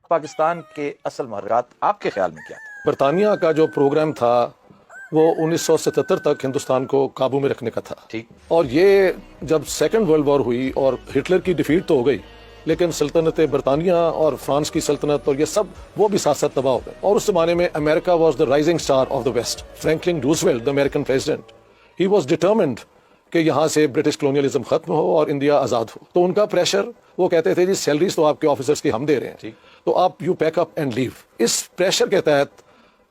پاکستان کے اصل محرکات آپ کے خیال میں کیا تھے؟ برطانیہ کا جو پروگرام تھا وہ 1977 تک ہندوستان کو قابو میں رکھنے کا تھا، ٹھیک، اور یہ جب سیکنڈ ورلڈ وار ہوئی اور ہٹلر کی ڈیفیٹ تو ہو گئی، لیکن سلطنت برطانیہ اور فرانس کی سلطنت اور یہ سب وہ بھی ساتھ ساتھ تباہ ہو گئے. اور اس زمانے میں امریکہ was the rising star of the west. Franklin Roosevelt the American president, ہی واز ڈٹرمنڈ کہ یہاں سے برٹش کلونیلزم ختم ہو اور انڈیا آزاد ہو. تو ان کا پریشر، وہ کہتے تھے جی سیلریز تو آپ کے آفیسرز کی ہم دے رہے ہیں، تو آپ you pack up and leave. اس پریشر کے تحت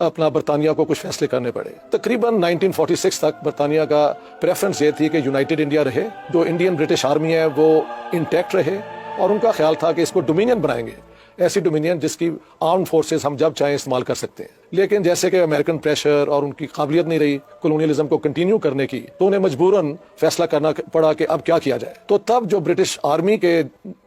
اپنا برطانیہ کو کچھ فیصلے کرنے پڑے. تقریباً 1946 تک برطانیہ کا پریفرنس یہ تھی کہ یونائٹڈ انڈیا رہے، جو انڈین برٹش آرمی ہے وہ انٹیکٹ رہے، اور ان کا خیال تھا کہ اس کو ڈومینین بنائیں گے، ایسی ڈومینین جس کی آرم فورسز ہم جب چاہیں استعمال کر سکتے ہیں. لیکن جیسے کہ امریکن پریشر اور ان کی قابلیت نہیں رہی کولونیلزم کو کنٹینیو کرنے کی، تو انہیں مجبوراً فیصلہ کرنا پڑا کہ اب کیا کیا جائے. تو تب جو برٹش آرمی کے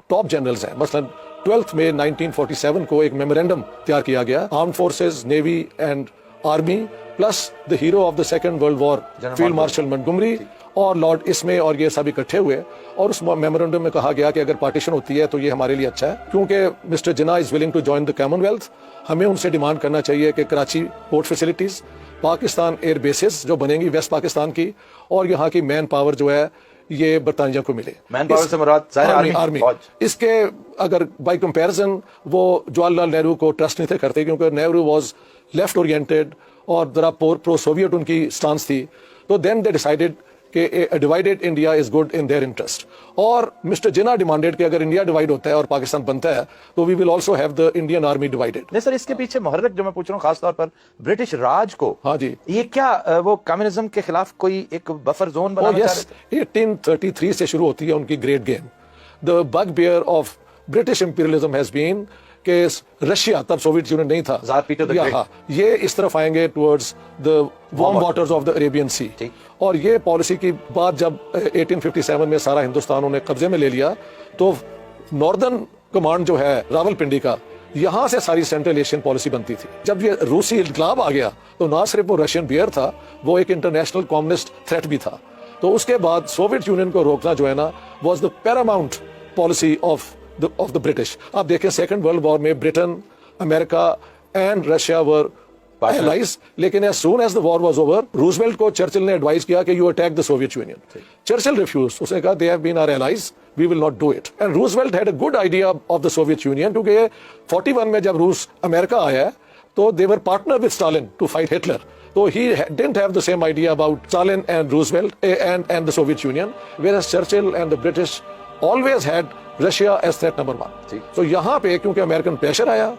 ٹاپ جنرلز ہیں، مثلاً 12 مئی 1947 کو ایک میمورینڈم تیار کیا گیا، armed forces, navy and army plus the hero of the second world war field marshal Montgomery اور لارڈ اسمے، اور یہ سب اکٹھے ہوئے. اور اس میمورینڈم میں کہا گیا کہ اگر پارٹیشن ہوتی ہے تو یہ ہمارے لیے اچھا ہے، کیونکہ mister Jinnah is willing to join the commonwealth. ہمیں ان سے ڈیمانڈ کرنا چاہیے کہ Karachi port facilities, Pakistan air bases جو بنیں گی ویسٹ پاکستان کی، اور یہاں کی مین پاور جو ہے یہ برطانیہ کو ملے. مین پاور سے مراد آرمی. اس کے اگر بائی کمپیرزن وہ جواہر لال نہرو کو ٹرسٹ نہیں تھے کرتے، کیونکہ نہرو واز لیفٹ اورینٹیڈ اور ذرا پرو سوویٹ ان کی سٹانس تھی. تو دین دے ڈیسائیڈڈ کہ divided India is good in their interest. اور مسٹر جناح ڈیمانڈیڈ کہ اگر انڈیا ڈیوائڈ ہوتا ہے اور پاکستان بنتا ہے تو we will also have the Indian army divided. نہیں سر، اس کے پیچھے محرک جو میں پوچھ رہا ہوں خاص طور پر برٹش راج کو، ہاں جی، یہ کیا وہ کمیونزم کے خلاف کوئی ایک بفر زون بنانا چاہ رہے تھے؟ 1833 سے شروع ہوتی ہے ان کی great game. The big bear of British imperialism has been کہ رشیا، تب سوویت یونین نہیں تھا، زار پیٹر دی گریٹ، یہ اس طرف آئیں گے towards the warm waters of the Arabian sea. اور یہ پالیسی کی بات جب 1857 میں سارا ہندوستان انہوں نے قبضے میں لے لیا، تو ناردرن کمانڈ جو ہے راول پنڈی کا، یہاں سے ساری سینٹرل ایشین پالیسی بنتی تھی. جب یہ روسی انقلاب آ گیا تو نہ صرف وہ رشین بیئر تھا، وہ ایک انٹرنیشنل کمیونسٹ تھریٹ بھی تھا. تو اس کے بعد سوویت یونین کو روکنا جو ہے نا was the paramount policy of the British. آپ دیکھیں سیکنڈ ورلڈ وار میں Britain, America and Russia were allies. لیکن as soon as the war was over, Roosevelt کو چرچل نے ایڈوائز کیا کہ you attack the Soviet Union. Churchill refused. اس نے کہا they have been our allies, we will not do it. And Roosevelt had a good idea of the Soviet Union, کیونکہ 41 میں جب روس امریکہ آیا ہے تو they were partner with Stalin to fight Hitler. So he didn't have the same idea about Stalin and Roosevelt and the Soviet Union, whereas Churchill and the British always had Russia as threat number 1. So یہاں پہ کیونکہ American pressure آیا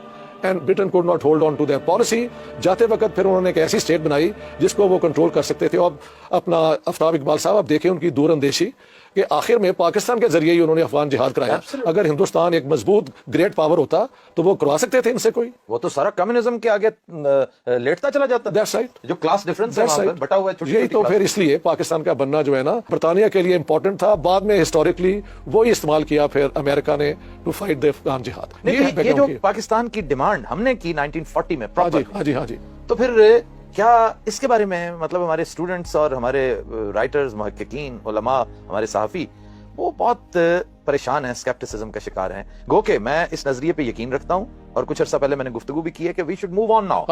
and Britain could not hold on to their policy. جاتے وقت پھر انہوں نے ایک ایسی اسٹیٹ بنائی جس کو وہ کنٹرول کر سکتے تھے. اب اپنا آفتاب اقبال صاحب آپ دیکھیں ان کی دور اندیشی کہ آخر میں پاکستان کے ذریعے ہی انہوں نے افغان جہاد کرایا. اگر ہندوستان ایک مضبوط گریٹ پاور ہوتا تو وہ کروا سکتے تھے ان سے کوئی. وہ تو سارا کمیونزم کے آگے لیٹتا چلا جاتا. That's right. جو کلاس ڈفرنس ہے وہاں پر بٹا ہوا ہے. یہی تو پھر اس لیے پاکستان کا بننا جو ہے نا برطانیہ کے لیے امپورٹنٹ تھا. بعد میں ہسٹوریکلی وہی استعمال کیا پھر امریکہ نے ٹو فائٹ دی افغان جہاد. یہ جو پاکستان کی ڈیمانڈ ہم نے کی 1940 میں، ہاں جی، تو پھر کیا اس کے بارے میں مطلب ہمارے اسٹوڈنٹس اور ہمارے رائٹرز، محققین، علماء، ہمارے صحافی وہ بہت پریشان ہیں، اسکیپٹسزم کا شکار ہیں. گو کہ میں اس نظریے پہ یقین رکھتا ہوں، اور کچھ عرصہ پہلے میں نے گفتگو بھی کی ہے کہ we should move on now.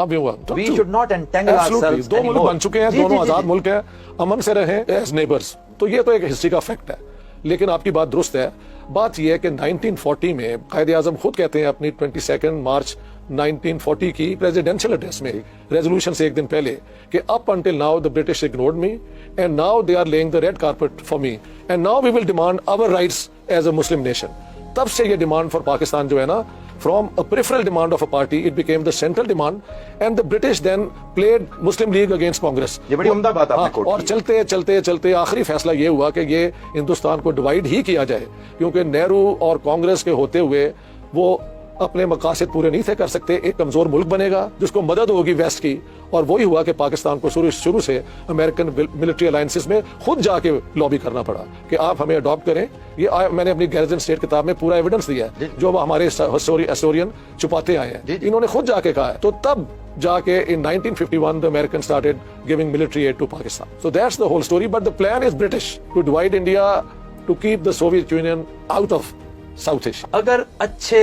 We should not entangle ourselves. دو ملک بن چکے ہیں، دونوں آزاد ملک ہیں، امن سے رہیں ایز نیبرز. تو یہ تو ایک ہسٹری کا فیکٹ ہے. لیکن آپ کی بات درست ہے. بات یہ ہے کہ 1940 میں قائد اعظم خود کہتے ہیں اپنی 22 مارچ 1940 کی پریزیڈینشیل ایڈریس میں، ریزولوشن سے ایک دن پہلے، کہ up until now the British ignored me and now they are laying the red carpet for me and now we will demand our rights as a Muslim nation. تب سے یہ demand for Pakistan جو ہے نا from a peripheral demand of a party it became the central demand and the British then played Muslim League against Congress. یہ بڑی عمدہ بات آپ نے کوٹ کی. اور چلتے آخری فیصلہ یہ ہوا کہ یہ ہندوستان کو ڈیوائیڈ ہی کیا جائے، کیونکہ نہرو اور کانگریس کے ہوتے ہوئے وہ اپنے مقاصد پورے نہیں تھے کر سکتے. ایک کمزور ملک بنے گا جس کو مدد ہوگی ویسٹ کی، اور وہی ہوا کہ پاکستان کو شروع سے امریکن ملٹری الائنسز میں خود جا کے لابی کرنا پڑا کہ آپ ہمیں اڈاپٹ کریں. یہ میں نے اپنی گیرزن اسٹیٹ کتاب میں پورا ایویڈنس دیا ہے جو ہمارے ہسٹورین چھپاتے آئے ہیں. انہوں نے خود جا کے کہا ہے. تو تب جا کے in 1951 the Americans started giving military aid to Pakistan. So that's the whole story, but the plan is British to divide India, to keep the Soviet Union out of South Asia. اگر اچھے